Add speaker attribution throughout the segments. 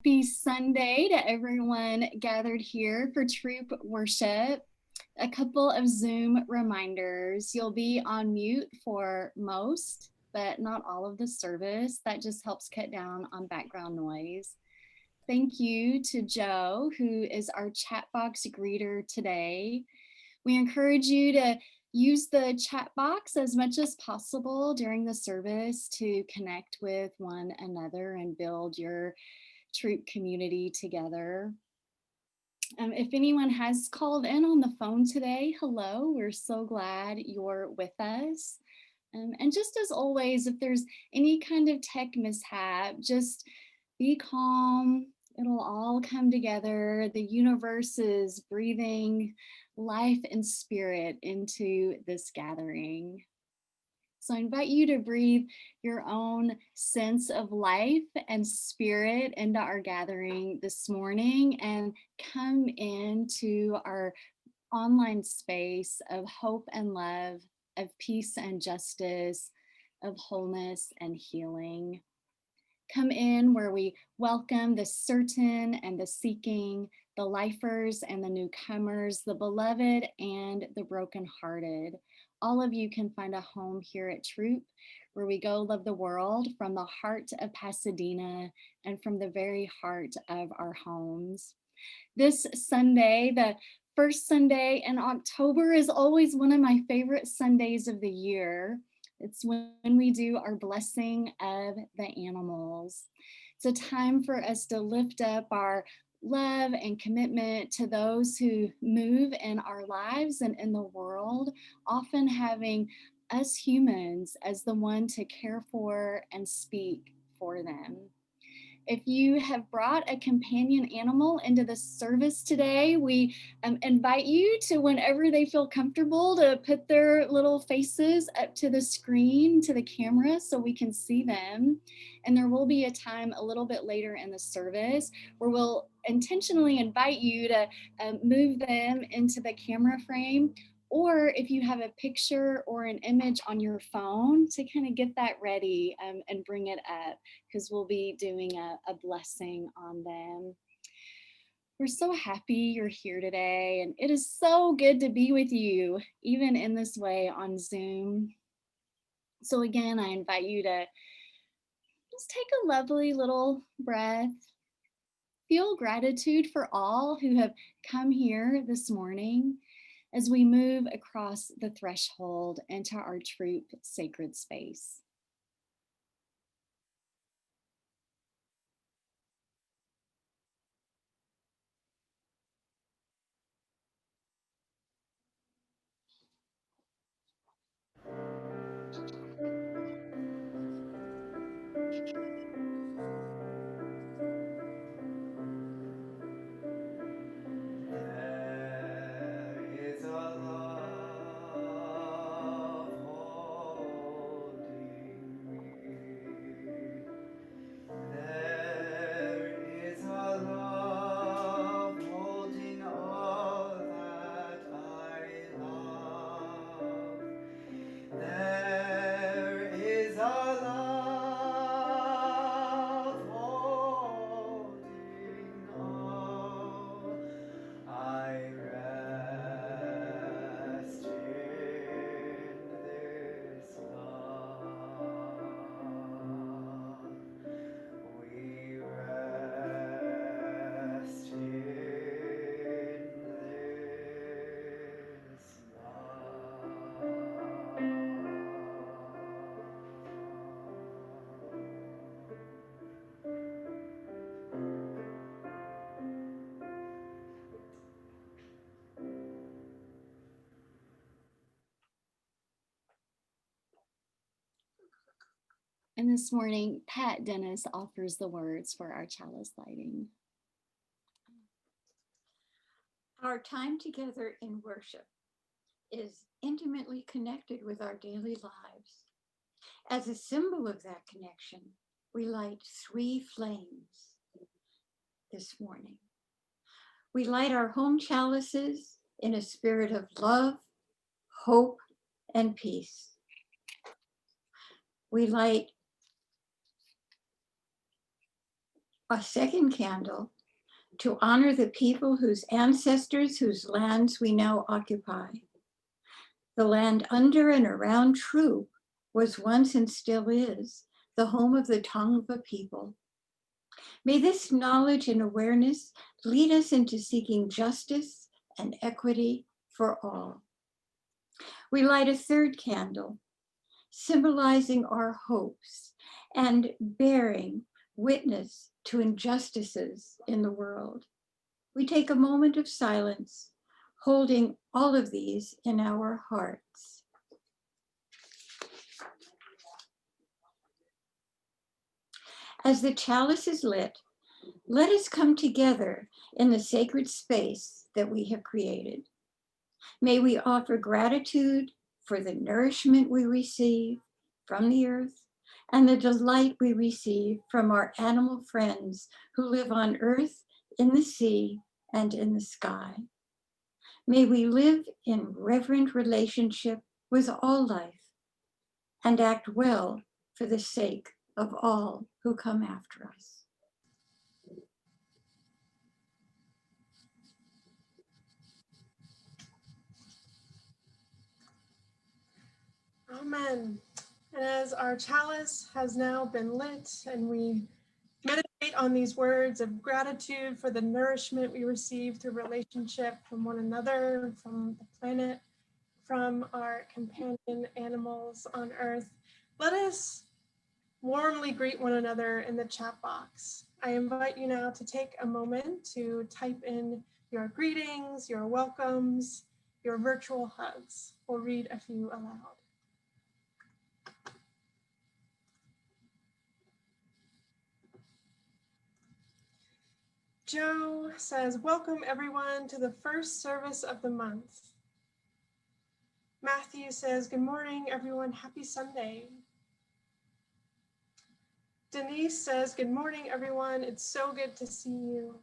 Speaker 1: Happy Sunday to everyone gathered here for Throop worship. A couple of Zoom reminders. You'll be on mute for most, but not all of the service. That just helps cut down on background noise. Thank you to Joe, who is our chat box greeter today. We encourage you to use the chat box as much as possible during the service to connect with one another and build your Throop community together. If anyone has called in on the phone today, hello, we're so glad you're with us. And just as always, if there's any kind of tech mishap, just be calm. It'll all come together. The universe is breathing life and spirit into this gathering. So I invite you to breathe your own sense of life and spirit into our gathering this morning and come into our online space of hope and love, of peace and justice, of wholeness and healing. Come in where we welcome the certain and the seeking, the lifers and the newcomers, the beloved and the brokenhearted. All of you can find a home here at Throop, where we go love the world from the heart of Pasadena and from the very heart of our homes. This Sunday, the first Sunday in October, is always one of my favorite Sundays of the year. It's when we do our blessing of the animals. It's a time for us to lift up our love and commitment to those who move in our lives and in the world, often having us humans as the one to care for and speak for them. If you have brought a companion animal into the service today, we invite you to, whenever they feel comfortable, to put their little faces up to the screen, to the camera, so we can see them. And there will be a time a little bit later in the service where we'll intentionally invite you to move them into the camera frame, or if you have a picture or an image on your phone, to kind of get that ready and bring it up, because we'll be doing a blessing on them. We're so happy you're here today, and it is so good to be with you, even in this way on Zoom. So again, I invite you to just take a lovely little breath. Feel gratitude for all who have come here this morning as we move across the threshold into our Throop sacred space. And this morning, Pat Dennis offers the words for our chalice lighting.
Speaker 2: Our time together in worship is intimately connected with our daily lives. As a symbol of that connection, we light 3 flames this morning. We light our home chalices in a spirit of love, hope, and peace. We light A second candle to honor the people whose ancestors, whose lands we now occupy. The land under and around Throop was once and still is the home of the Tongva people. May this knowledge and awareness lead us into seeking justice and equity for all. We light a third candle, symbolizing our hopes and bearing witness to injustices in the world. We take a moment of silence, holding all of these in our hearts. As the chalice is lit, let us come together in the sacred space that we have created. May we offer gratitude for the nourishment we receive from the earth and the delight we receive from our animal friends who live on earth, in the sea, and in the sky. May we live in reverent relationship with all life and act well for the sake of all who come after us.
Speaker 3: Amen. And as our chalice has now been lit and we meditate on these words of gratitude for the nourishment we receive through relationship from one another, from the planet, from our companion animals on earth, let us warmly greet one another in the chat box. I invite you now to take a moment to type in your greetings, your welcomes, your virtual hugs. We'll read a few aloud. Joe says, welcome everyone to the first service of the month. Matthew says, good morning everyone, happy Sunday. Denise says, good morning everyone, it's so good to see you.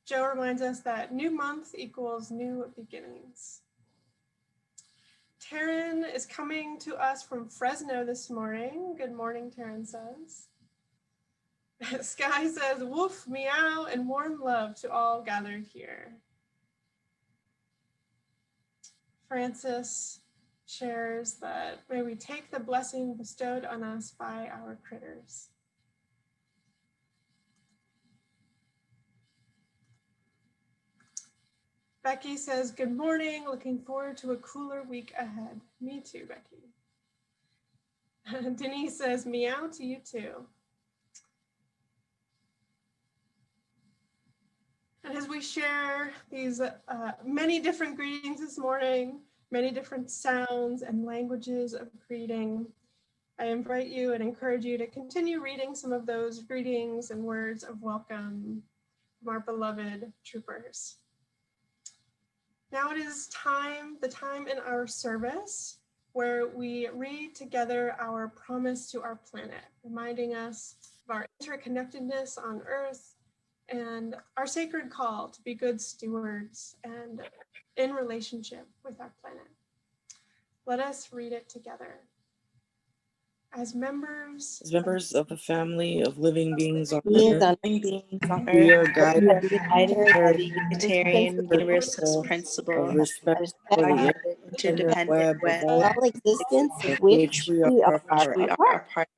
Speaker 3: Joe reminds us that new month equals new beginnings. Taryn is coming to us from Fresno this morning. Good morning, Taryn says. Sky says, woof, meow, and warm love to all gathered here. Francis shares that may we take the blessing bestowed on us by our critters. Becky says, good morning, looking forward to a cooler week ahead. Me too, Becky. Denise says, meow to you too. And as we share these many different greetings this morning, many different sounds and languages of greeting, I invite you and encourage you to continue reading some of those greetings and words of welcome from our beloved troopers. Now it is the time in our service where we read together our promise to our planet, reminding us of our interconnectedness on Earth and our sacred call to be good stewards and in relationship with our planet. Let us read it together. As members
Speaker 4: of the family of living beings on
Speaker 5: Beings
Speaker 4: earth,
Speaker 5: on earth,
Speaker 4: we are guided
Speaker 5: by the
Speaker 4: universal
Speaker 5: Unitarian Universalist principle
Speaker 4: of
Speaker 5: of
Speaker 4: respect
Speaker 5: respect
Speaker 4: for the
Speaker 5: for the
Speaker 4: interdependent
Speaker 5: interdependent
Speaker 4: web of
Speaker 5: web
Speaker 4: all
Speaker 5: all existence of
Speaker 4: of which
Speaker 5: which
Speaker 4: we
Speaker 5: we
Speaker 4: are
Speaker 5: are
Speaker 4: a
Speaker 5: a
Speaker 4: part.
Speaker 5: part.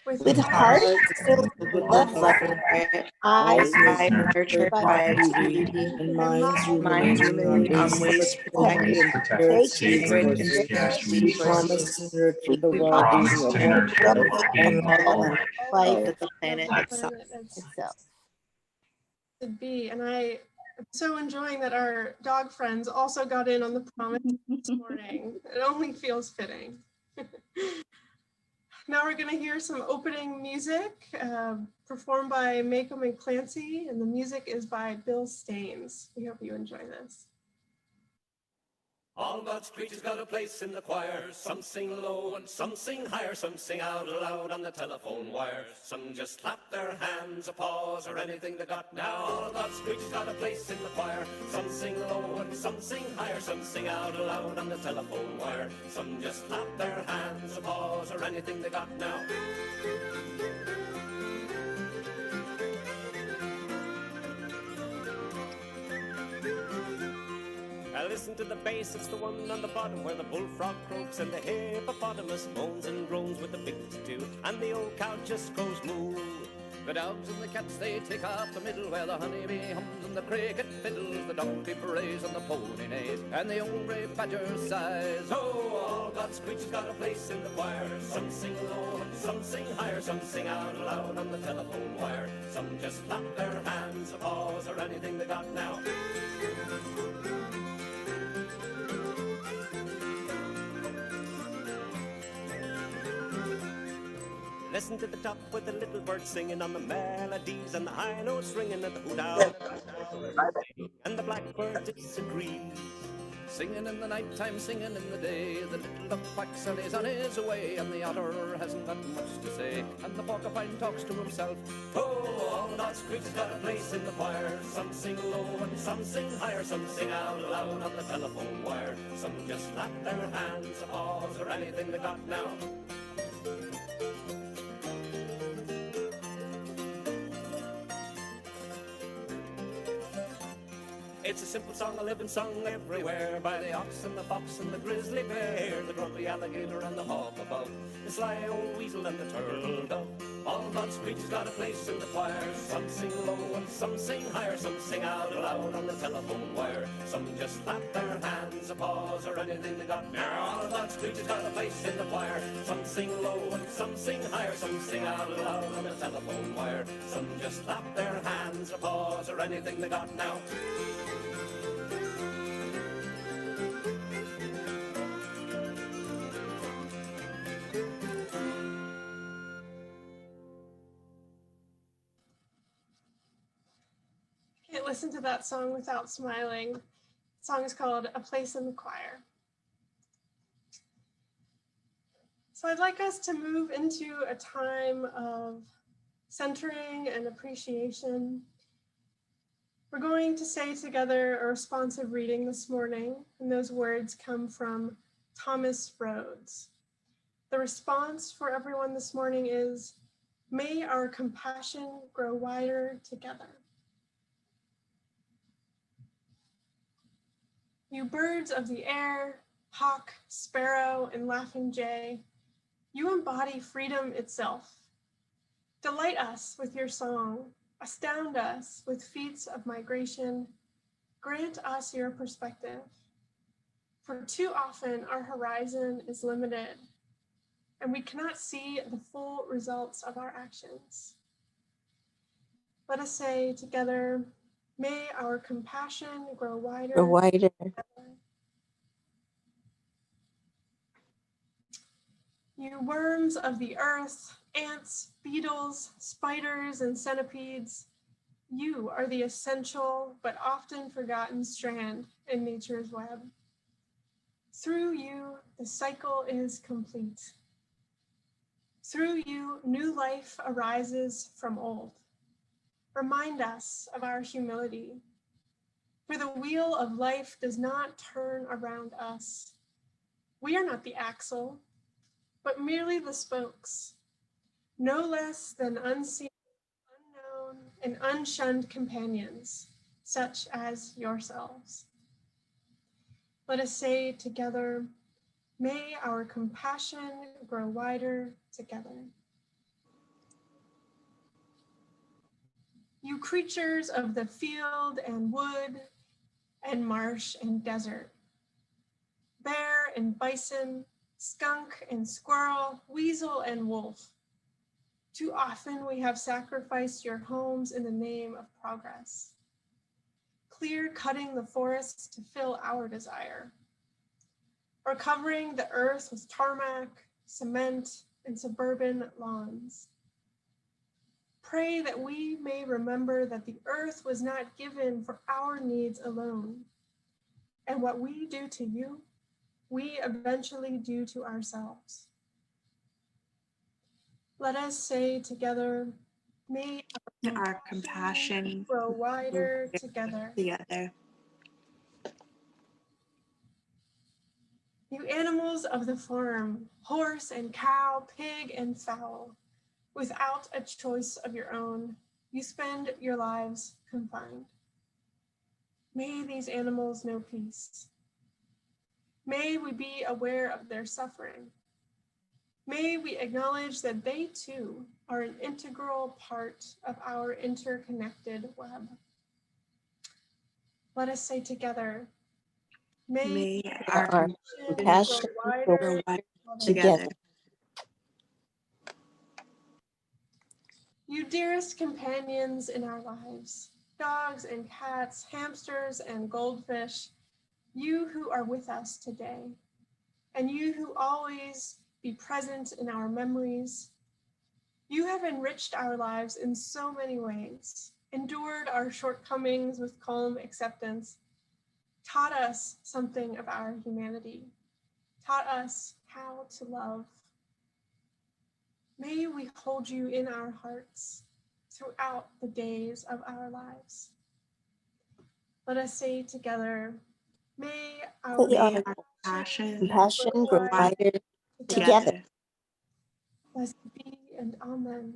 Speaker 3: with
Speaker 5: With
Speaker 3: hearts
Speaker 5: hearts filled
Speaker 4: With
Speaker 5: with
Speaker 4: love
Speaker 5: love,
Speaker 4: for it,
Speaker 5: eyes
Speaker 4: eyes
Speaker 5: nurtured
Speaker 4: nurtured
Speaker 5: by
Speaker 4: by
Speaker 5: beauty,
Speaker 4: beauty, and
Speaker 3: and
Speaker 4: minds
Speaker 3: minds
Speaker 4: ruminating on
Speaker 5: on
Speaker 4: ways to
Speaker 5: ways to
Speaker 4: protect
Speaker 5: protect
Speaker 4: and share its
Speaker 5: sacred and
Speaker 4: resources.
Speaker 5: scarce
Speaker 4: We promise to
Speaker 5: resources.
Speaker 4: nurture
Speaker 5: We
Speaker 4: the
Speaker 5: promise
Speaker 4: well-being
Speaker 5: to
Speaker 4: of
Speaker 5: nurture the well-being of all
Speaker 4: and
Speaker 5: life
Speaker 4: life.
Speaker 5: of the planet itself.
Speaker 3: to be. And I am so enjoying that our dog friends also got in on the promise this morning. It only feels fitting. Now we're going to hear some opening music performed by Macomb and Clancy, and the music is by Bill Staines. We hope you enjoy this.
Speaker 6: All God's creatures got a place in the choir. Some sing low and some sing higher. Some sing out loud on the telephone wire. Some just clap their hands, applause, or anything they got now. All God's creatures got a place in the choir. Some sing low and some sing higher. Some sing out loud on the telephone wire. Some just clap their hands, applause, or anything they got now. Listen to the bass, it's the one on the bottom where the bullfrog croaks and the hippopotamus moans and groans with the pigs too, and the old cow just goes moo. The dogs and the cats, they take up the middle where the honeybee hums and the cricket fiddles, the donkey brays and the pony neighs, and the old gray badger sighs. Oh, all God's creatures got a place in the choir. Some sing low and some sing higher, some sing out loud on the telephone wire. Some just clap their hands, applause, or anything they got now. Listen to the top with the little birds singing on the melodies and the high notes ringing at the hoot owl. And the blackbird disagrees, singing in the nighttime, singing in the day. The little duck quacks and he's on his way, and the otter hasn't got much to say, and the porcupine talks to himself. Oh, all God's creatures got a place in the choir. Some sing low and some sing higher, some sing out loud on the telephone wire. Some just clap their hands, applause, or anything they got now. It's a simple song, a living song everywhere, by the ox and the fox and the grizzly bear, the grumpy alligator and the hawk above, the sly old weasel and the turtle dove. All God's creatures got a place in the choir. Some sing low and some sing higher, some sing out loud on the telephone wire. Some just clap their hands, applause, or anything they got. Now all God's creatures got a place in the choir. Some sing low and some sing higher, some sing out loud on the telephone wire. Some just clap their hands, applause, or anything they got now.
Speaker 3: Can't listen to that song without smiling. The song is called A Place in the Choir. So I'd like us to move into a time of centering and appreciation. We're going to say together a responsive reading this morning, and those words come from Thomas Rhodes. The response for everyone this morning is, "May our compassion grow wider together." You birds of the air, hawk, sparrow, and laughing jay, you embody freedom itself. Delight us with your song, astound us with feats of migration, grant us your perspective. For too often our horizon is limited, and we cannot see the full results of our actions. Let us say together, may our compassion grow wider.
Speaker 5: Or wider.
Speaker 3: You worms of the earth, ants, beetles, spiders, and centipedes, you are the essential but often forgotten strand in nature's web. Through you, the cycle is complete. Through you, new life arises from old. Remind us of our humility. For the wheel of life does not turn around us. We are not the axle, but merely the spokes, no less than unseen, unknown, and unshunned companions, such as yourselves. Let us say together, may our compassion grow wider together. You creatures of the field and wood and marsh and desert, bear and bison, skunk and squirrel, weasel and wolf. Too often we have sacrificed your homes in the name of progress, clear cutting the forests to fill our desire, or covering the earth with tarmac, cement, and suburban lawns. Pray that we may remember that the earth was not given for our needs alone, and what we do to you, we eventually do to ourselves.
Speaker 7: Let us say together, may our compassion
Speaker 3: grow wider together. You animals of the farm, horse and cow, pig and fowl, without a choice of your own, you spend your lives confined. May these animals know peace. May we be aware of their suffering. May we acknowledge that they too are an integral part of our interconnected web. Let us say together, may
Speaker 4: May
Speaker 5: Our
Speaker 4: our
Speaker 5: compassion
Speaker 3: grow
Speaker 5: go
Speaker 3: wider
Speaker 4: together.
Speaker 3: You dearest companions in our lives, dogs and cats, hamsters and goldfish, you who are with us today, and you who always be present in our memories, you have enriched our lives in so many ways, endured our shortcomings with calm acceptance, taught us something of our humanity, taught us how to love. May we hold you in our hearts throughout the days of our lives. Let us say together, may our
Speaker 5: May
Speaker 4: May
Speaker 5: our
Speaker 4: our passion
Speaker 5: compassion
Speaker 3: grow
Speaker 5: grow
Speaker 3: wide
Speaker 5: wider
Speaker 3: together.
Speaker 5: together.
Speaker 3: Blessed be and amen.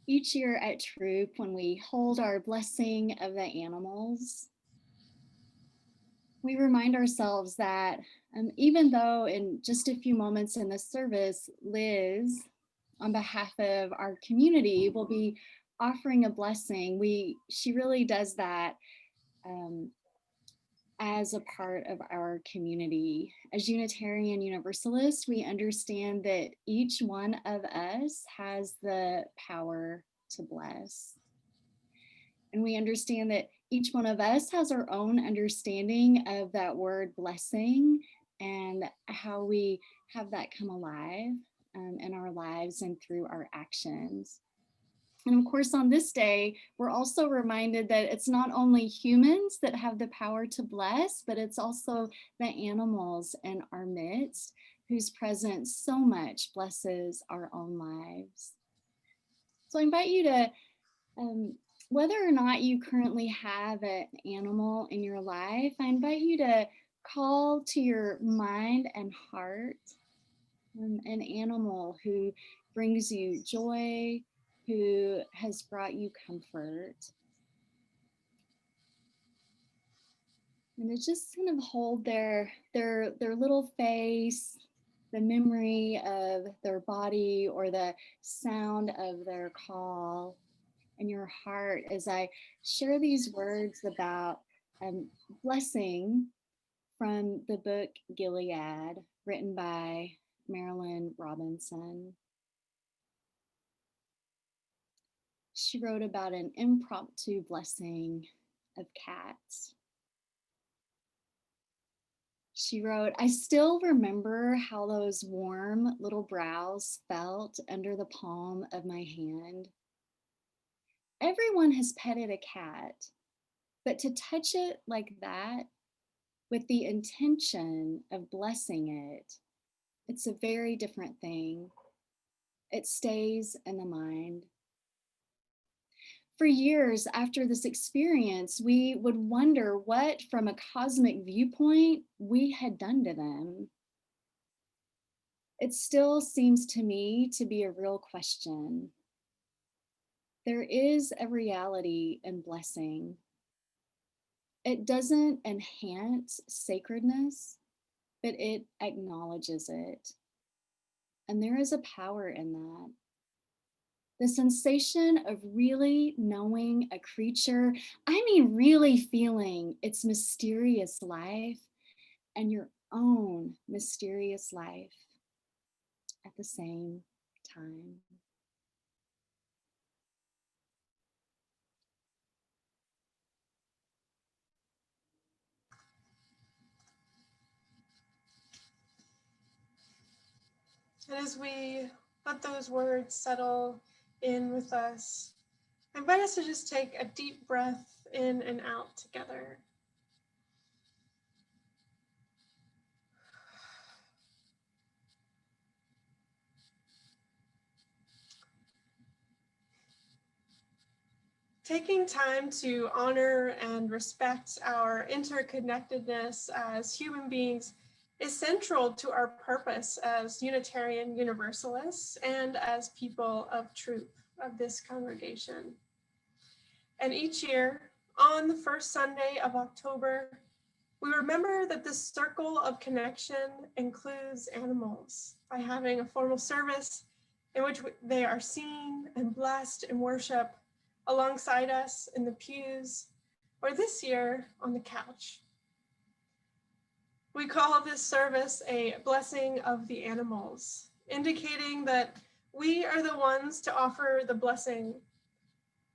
Speaker 1: Each year at Throop, when we hold our blessing of the animals, we remind ourselves that even though in just a few moments in the service, Liz, on behalf of our community, will be offering a blessing, she really does that as a part of our community. As Unitarian Universalists, we understand that each one of us has the power to bless. And we understand that each one of us has our own understanding of that word blessing and how we have that come alive in our lives and through our actions. And of course, on this day, we're also reminded that it's not only humans that have the power to bless, but it's also the animals in our midst whose presence so much blesses our own lives. So I invite you to, whether or not you currently have an animal in your life, I invite you to call to your mind and heart an animal who brings you joy, who has brought you comfort. And to just kind of hold their little face, the memory of their body or the sound of their call in your heart as I share these words about blessing from the book Gilead, written by Marilyn Robinson. She wrote about an impromptu blessing of cats. She wrote, I still remember how those warm little brows felt under the palm of my hand. Everyone has petted a cat, but to touch it like that with the intention of blessing it, it's a very different thing. It stays in the mind. For years after this experience, we would wonder what, from a cosmic viewpoint, we had done to them. It still seems to me to be a real question. There is a reality in blessing. It doesn't enhance sacredness, but it acknowledges it. And there is a power in that. The sensation of really knowing a creature, I mean, really feeling its mysterious life and your own mysterious life at the same time.
Speaker 3: And as we let those words settle in with us, I invite us to just take a deep breath in and out together. Taking time to honor and respect our interconnectedness as human beings is central to our purpose as Unitarian Universalists and as people of Throop, of this congregation. And each year, on the first Sunday of October, we remember that this circle of connection includes animals by having a formal service in which they are seen and blessed in worship alongside us in the pews, or this year on the couch. We call this service a blessing of the animals, indicating that we are the ones to offer the blessing.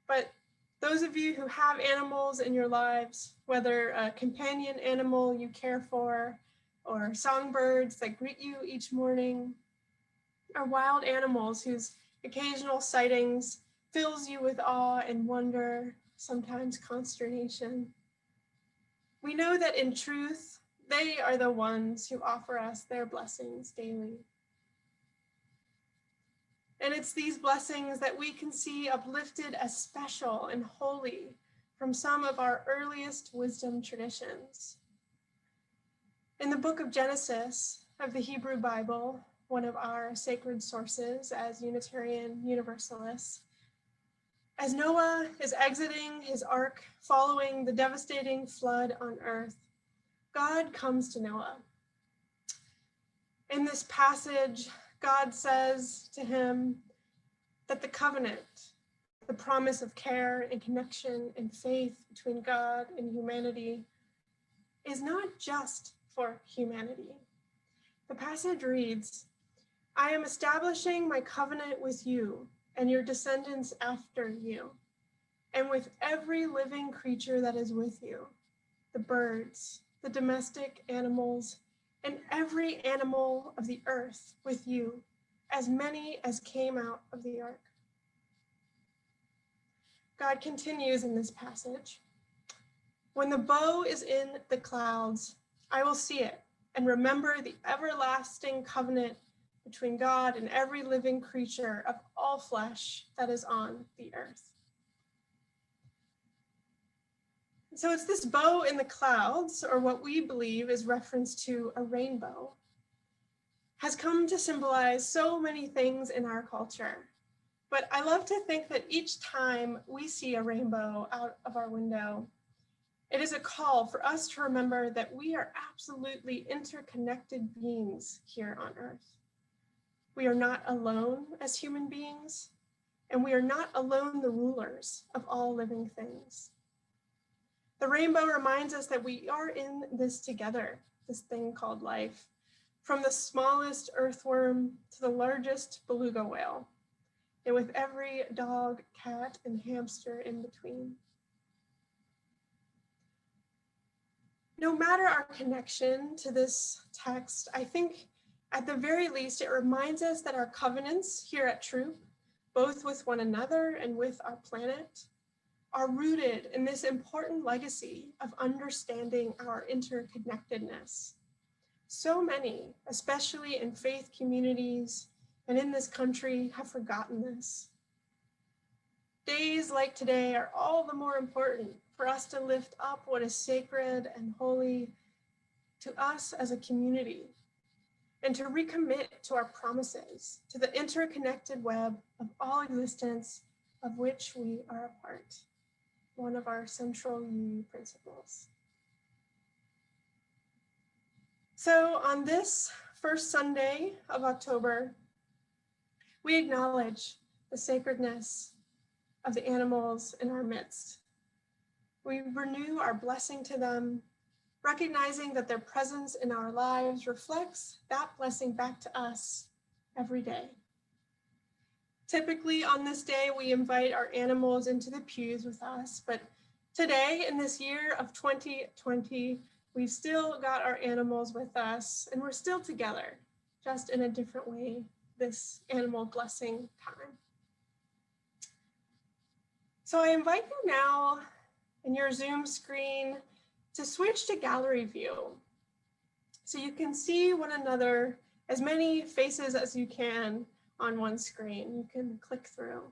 Speaker 3: But those of you who have animals in your lives, whether a companion animal you care for, or songbirds that greet you each morning, or wild animals whose occasional sightings fills you with awe and wonder, sometimes consternation, we know that in truth, they are the ones who offer us their blessings daily. And it's these blessings that we can see uplifted as special and holy from some of our earliest wisdom traditions. In the book of Genesis of the Hebrew Bible, one of our sacred sources as Unitarian Universalists, as Noah is exiting his ark following the devastating flood on earth, God comes to Noah. In this passage, God says to him that the covenant, the promise of care and connection and faith between God and humanity, is not just for humanity. The passage reads, "I am establishing my covenant with you and your descendants after you, and with every living creature that is with you, the birds, the domestic animals, and every animal of the earth with you, as many as came out of the ark." God continues in this passage, "When the bow is in the clouds, I will see it and remember the everlasting covenant between God and every living creature of all flesh that is on the earth." So it's this bow in the clouds, or what we believe is reference to a rainbow, has come to symbolize so many things in our culture. But I love to think that each time we see a rainbow out of our window, it is a call for us to remember that we are absolutely interconnected beings here on earth. We are not alone as human beings, and we are not alone the rulers of all living things. The rainbow reminds us that we are in this together, this thing called life, from the smallest earthworm to the largest beluga whale, and with every dog, cat, and hamster in between. No matter our connection to this text, I think at the very least, it reminds us that our covenants here at Throop, both with one another and with our planet, are rooted in this important legacy of understanding our interconnectedness. So many, especially in faith communities and in this country, have forgotten this. Days like today are all the more important for us to lift up what is sacred and holy to us as a community, and to recommit to our promises, to the interconnected web of all existence of which we are a part, one of our central UU principles. So on this first Sunday of October, we acknowledge the sacredness of the animals in our midst. We renew our blessing to them, recognizing that their presence in our lives reflects that blessing back to us every day. Typically on this day, we invite our animals into the pews with us, but today in this year of 2020, we've still got our animals with us and we're still together, just in a different way this animal blessing time. So I invite you now in your Zoom screen to switch to gallery view so you can see one another, as many faces as you can on one screen. You can click through.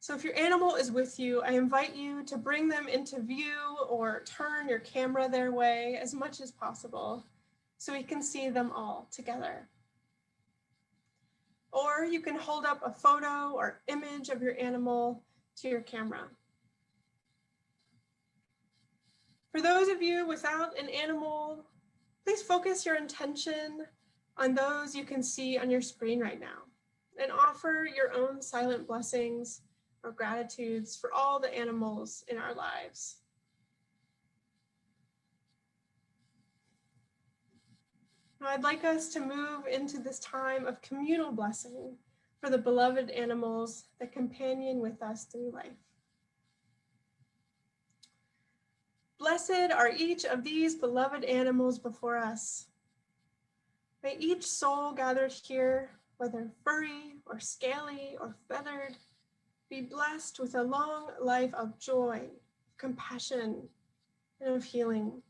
Speaker 3: So if your animal is with you, I invite you to bring them into view or turn your camera their way as much as possible so we can see them all together. Or you can hold up a photo or image of your animal to your camera. For those of you without an animal, please focus your intention on those you can see on your screen right now and offer your own silent blessings or gratitudes for all the animals in our lives. Now, I'd like us to move into this time of communal blessing for the beloved animals that companion with us through life. Blessed are each of these beloved animals before us. May each soul gathered here, whether furry or scaly or feathered, be blessed with a long life of joy, compassion, and of healing.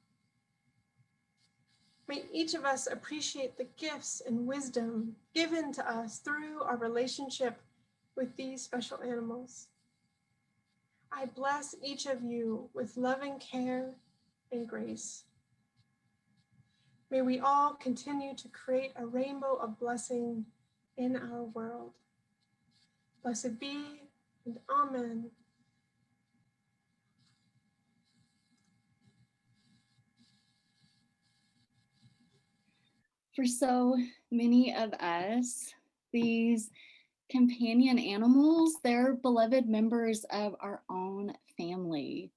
Speaker 3: May each of us appreciate the gifts and wisdom given to us through our relationship with these special animals. I bless each of you with loving care and grace. May we all continue to create a rainbow of blessing in our world. Blessed be, and amen.
Speaker 1: For so many of us, these companion animals, they're beloved members of our own family.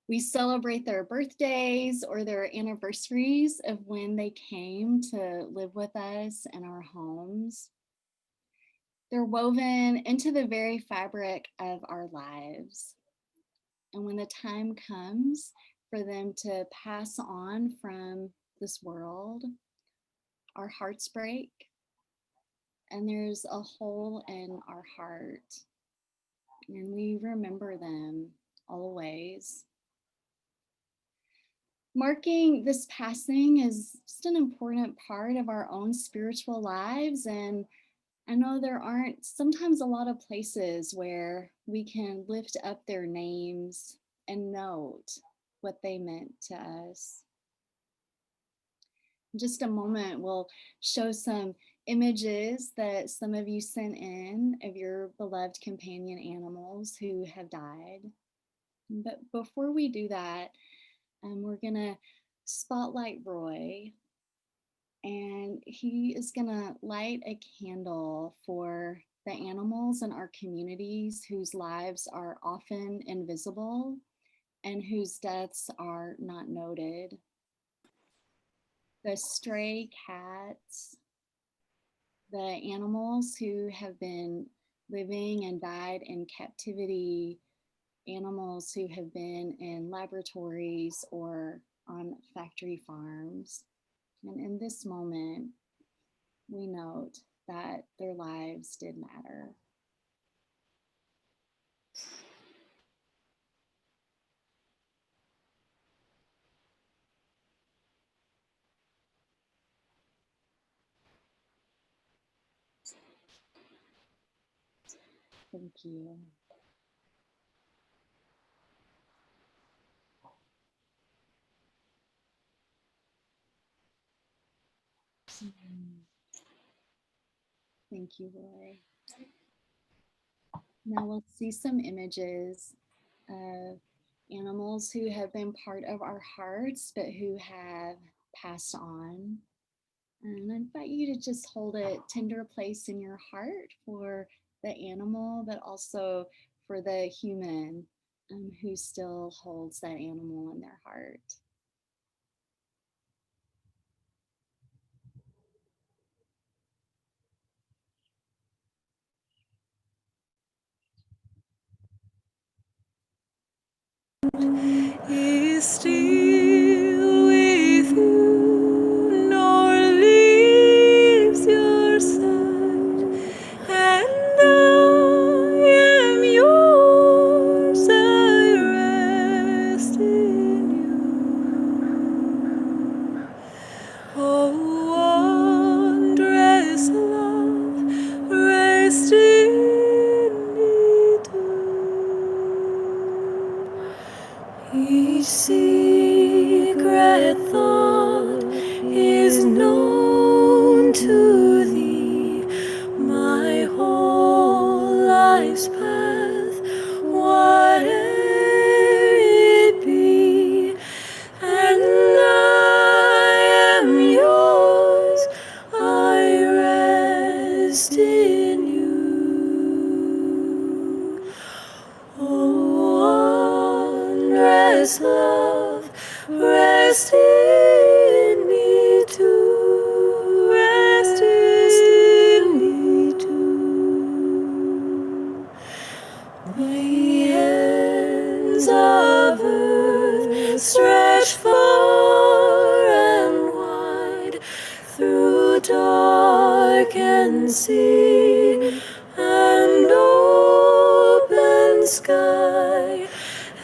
Speaker 1: We celebrate their birthdays or their anniversaries of when they came to live with us in our homes. They're woven into the very fabric of our lives. And when the time comes for them to pass on from this world, our hearts break and there's a hole in our heart. And we remember them always. Marking this passing is just an important part of our own spiritual lives. And I know there aren't sometimes a lot of places where we can lift up their names and note what they meant to us. In just a moment, we'll show some images that some of you sent in of your beloved companion animals who have died. But before we do that, we're gonna spotlight Roy, and he is gonna light a candle for the animals in our communities whose lives are often invisible and whose deaths are not noted. The stray cats, the animals who have been living and died in captivity, animals who have been in laboratories or on factory farms. And in this moment, we note that their lives did matter. Thank you. Thank you, Roy. Now we'll see some images of animals who have been part of our hearts, but who have passed on. And I invite you to just hold a tender place in your heart for the animal, but also for the human who still holds that animal in their heart.
Speaker 8: Is still with you, nor leaves your side, and I am yours, I rest in you. Oh, wondrous love, rest in me too. Each secret thought is known to thee, my whole life's path, whate'er it be, wondrous love, rest in me too, rest in me too. The ends of earth stretch far and wide, through darkened sea and open sky,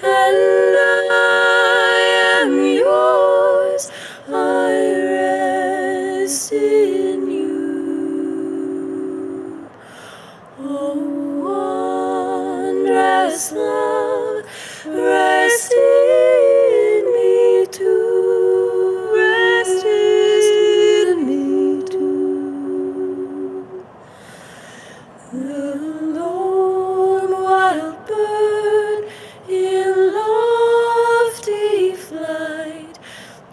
Speaker 8: and I am yours, I rest in you. Oh, wondrous love, rest in me too, rest in me too. The lone wild bird in lofty flight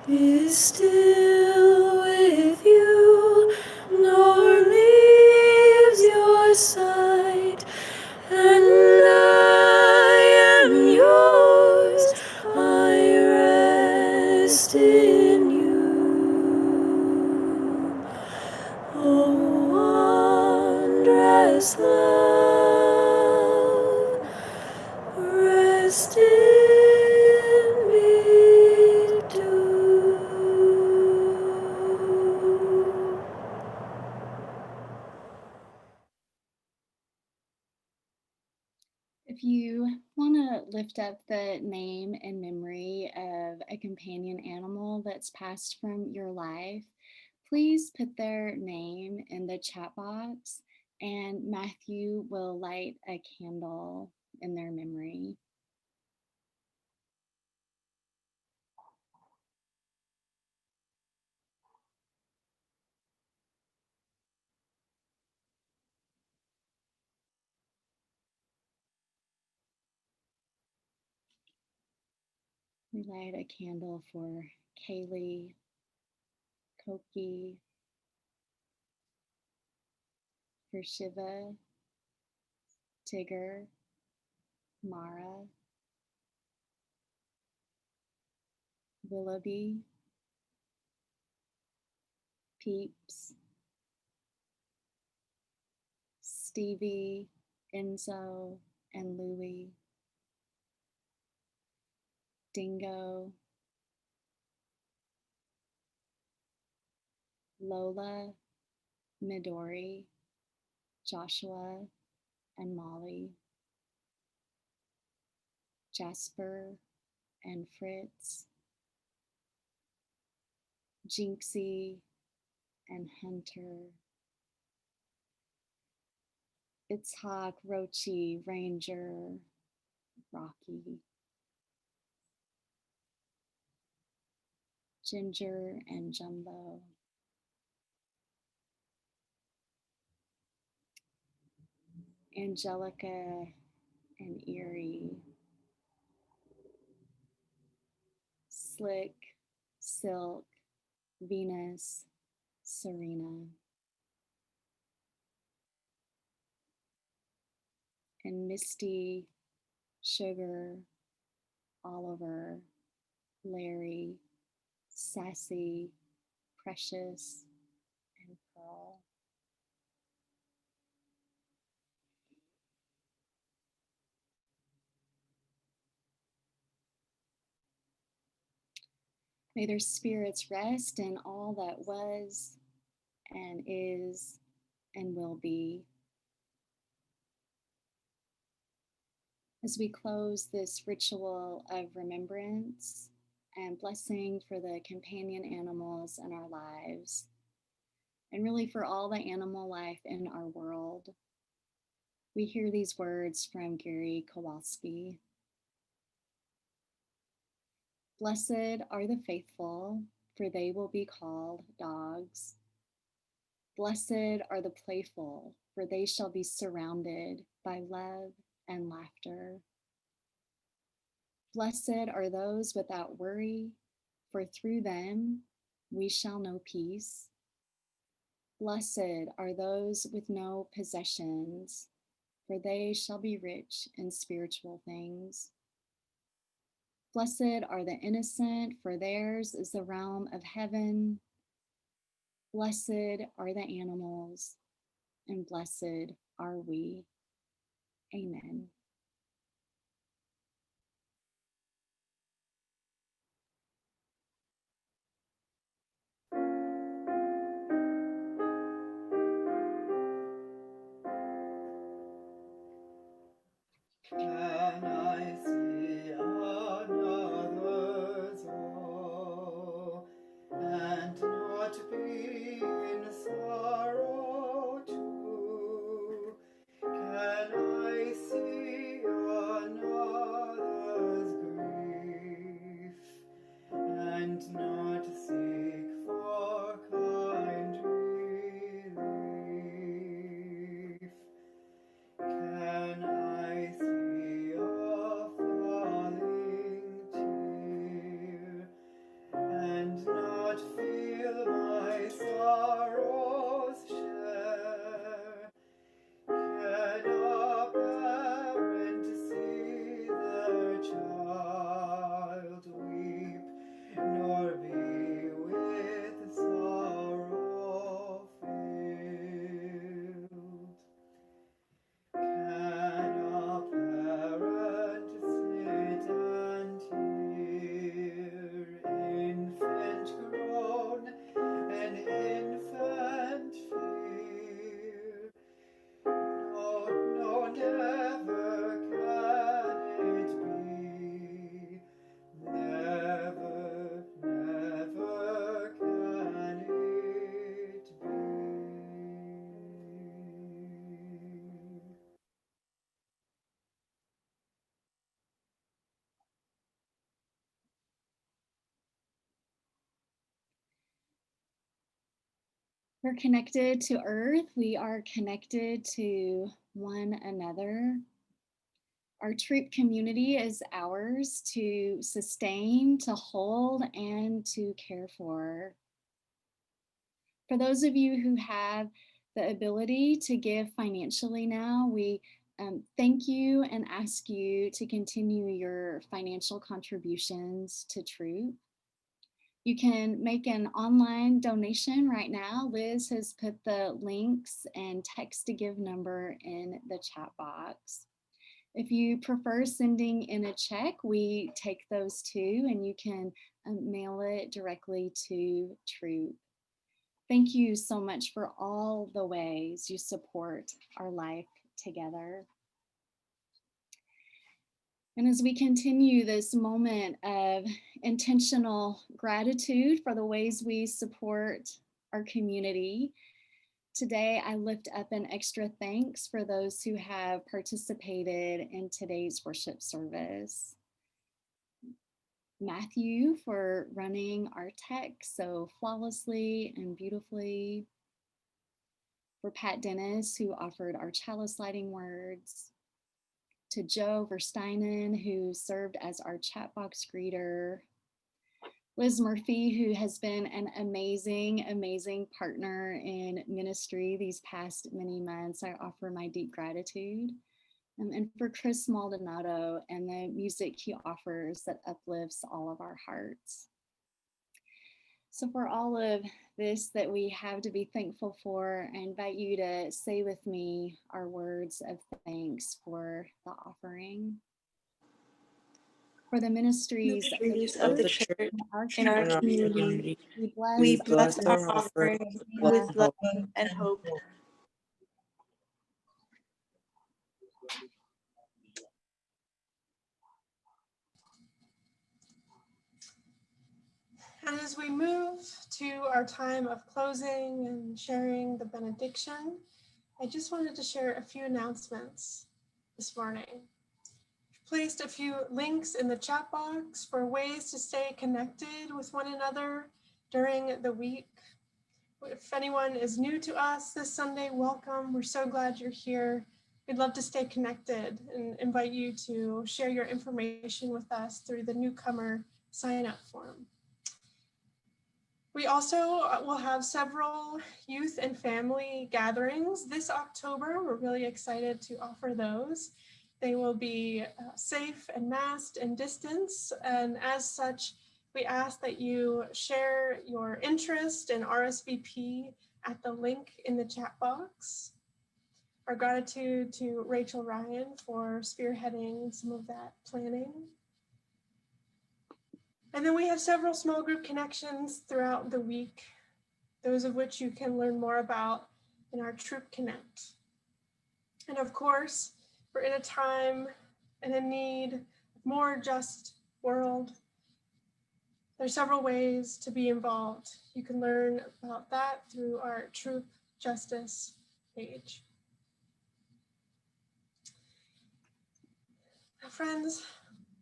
Speaker 8: is still with you, nor leaves your sight, and I am yours, I rest in you. Oh, wondrous love, rest in me too.
Speaker 1: If you want to lift up the name and memory of a companion animal that's passed from your life, please put their name in the chat box and Matthew will light a candle in their memory. We light a candle for Kaylee, Koki, for Shiva, Tigger, Mara, Willoughby, Peeps, Stevie, Enzo, and Louie, Dingo, Lola, Midori, Joshua, and Molly, Jasper and Fritz, Jinxie and Hunter, Itzhak, Rochi, Ranger, Rocky, Ginger and Jumbo, Angelica and Erie, Slick, Silk, Venus, Serena, and Misty, Sugar, Oliver, Larry, Sassy, Precious, and Pearl. May their spirits rest in all that was and is and will be. As we close this ritual of remembrance and blessing for the companion animals in our lives, and really for all the animal life in our world, we hear these words from Gary Kowalski. Blessed are the faithful, for they will be called dogs. Blessed are the playful, for they shall be surrounded by love and laughter. Blessed are those without worry, for through them we shall know peace. Blessed are those with no possessions, for they shall be rich in spiritual things. Blessed are the innocent, for theirs is the realm of heaven. Blessed are the animals, and blessed are we. Amen.
Speaker 9: Can I see another's woe and not be in sorrow too? Can I see another's grief and not seek for kind relief? Can I see a falling tear and not feel my sorrows share? Can a parent see their child weep, nor be with sorrow filled? Can a parent sit and hear infant groan and infant fear? No, no, never can it be. Never, never can it be.
Speaker 1: We're connected to Earth. We are connected to one another. Our Throop community is ours to sustain, to hold, and to care for. For those of you who have the ability to give financially now, we thank you and ask you to continue your financial contributions to Throop. You can make an online donation right now. Liz has put the links and text to give number in the chat box. If you prefer sending in a check, we take those too, and you can mail it directly to Throop. Thank you so much for all the ways you support our life together. And as we continue this moment of intentional gratitude for the ways we support our community, today I lift up an extra thanks for those who have participated in today's worship service. Matthew for running our text so flawlessly and beautifully. For Pat Dennis, who offered our chalice lighting words. To Joe Versteinen, who served as our chat box greeter. Liz Murphy, who has been an amazing, amazing partner in ministry these past many months. I offer my deep gratitude. And for Chris Maldonado and the music he offers that uplifts all of our hearts. So for all of this that we have to be thankful for, I invite you to say with me our words of thanks for the offering. For the ministries
Speaker 5: of the church in our community, we bless our offering with love and hope.
Speaker 3: And as we move to our time of closing and sharing the benediction, I just wanted to share a few announcements this morning. I've placed a few links in the chat box for ways to stay connected with one another during the week. If anyone is new to us this Sunday, welcome. We're so glad you're here. We'd love to stay connected and invite you to share your information with us through the newcomer sign-up form. We also will have several youth and family gatherings this October. We're really excited to offer those. They will be safe and masked and distanced. And as such, we ask that you share your interest in RSVP at the link in the chat box. Our gratitude to Rachel Ryan for spearheading some of that planning. And then we have several small group connections throughout the week, those of which you can learn more about in our Throop Connect. And of course, we're in a time and a need of more just world. There's several ways to be involved. You can learn about that through our Throop Justice page. Now, friends,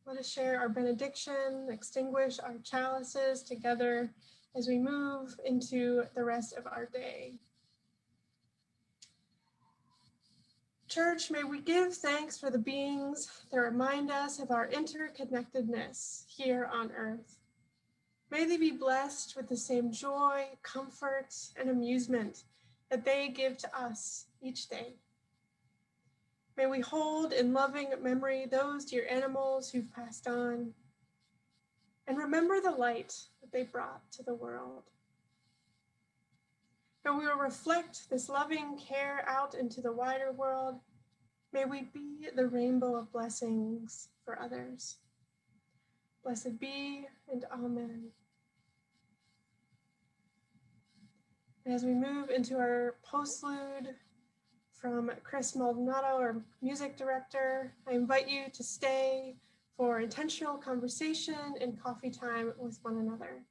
Speaker 3: let us share our benediction, extinguish our chalices together as we move into the rest of our day. Church, may we give thanks for the beings that remind us of our interconnectedness here on earth. May they be blessed with the same joy, comfort, and amusement that they give to us each day. May we hold in loving memory those dear animals who've passed on, and remember the light that they brought to the world. May we will reflect this loving care out into the wider world. May we be the rainbow of blessings for others. Blessed be, and amen. And as we move into our postlude from Chris Maldonado, our music director, I invite you to stay for intentional conversation and coffee time with one another.